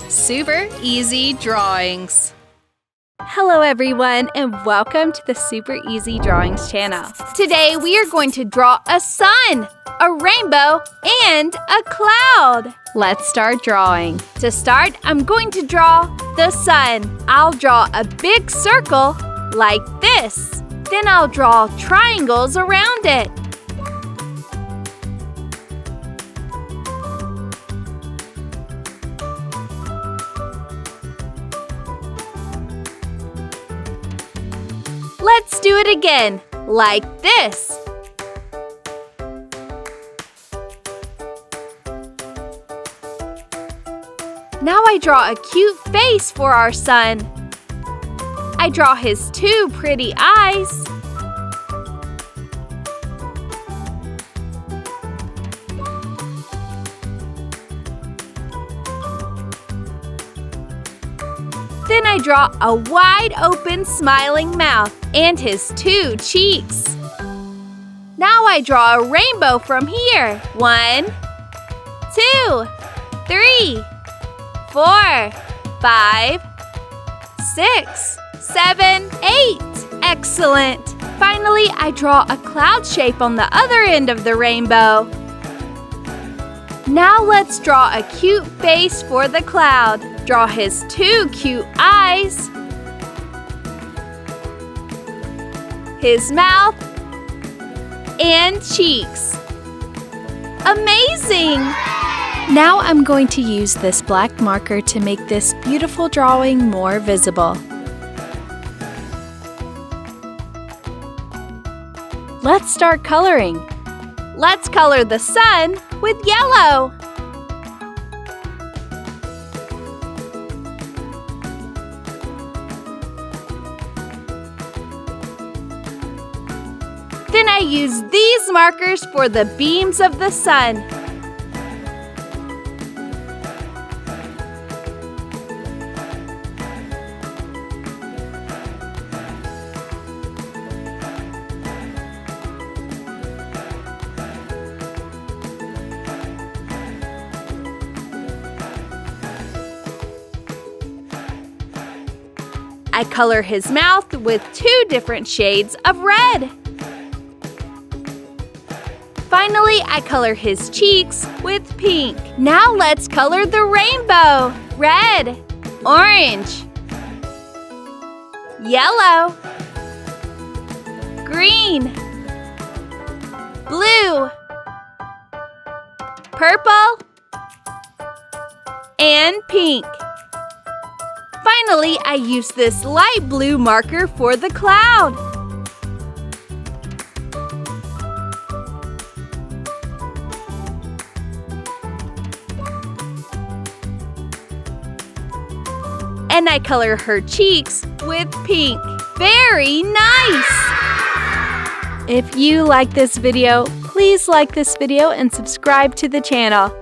Super Easy Drawings. Hello everyone and welcome to the Super Easy Drawings channel. Today we are going to draw a sun, a rainbow, and a cloud. Let's start drawing. To start, I'm going to draw the sun. I'll draw a big circle like this. Then I'll draw triangles around it. Let's do it again, like this. Now I draw a cute face for our sun. I draw his two pretty eyes. Then I draw a wide open smiling mouth and his two cheeks. Now I draw a rainbow from here. 1, 2, 3, 4, 5, 6, 7, 8. Excellent! Finally, I draw a cloud shape on the other end of the rainbow. Now let's draw a cute face for the cloud. Draw his two cute eyes, his mouth, and cheeks. Amazing! Now I'm going to use this black marker to make this beautiful drawing more visible. Let's start coloring. Let's color the sun with yellow. Then I use these markers for the beams of the sun. I color his mouth with two different shades of red. Finally, I color his cheeks with pink. Now let's color the rainbow. Red, orange, yellow, green, blue, purple, and pink. Finally, I use this light blue marker for the cloud. And I color her cheeks with pink. Very nice! If you like this video, please like this video and subscribe to the channel.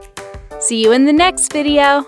See you in the next video.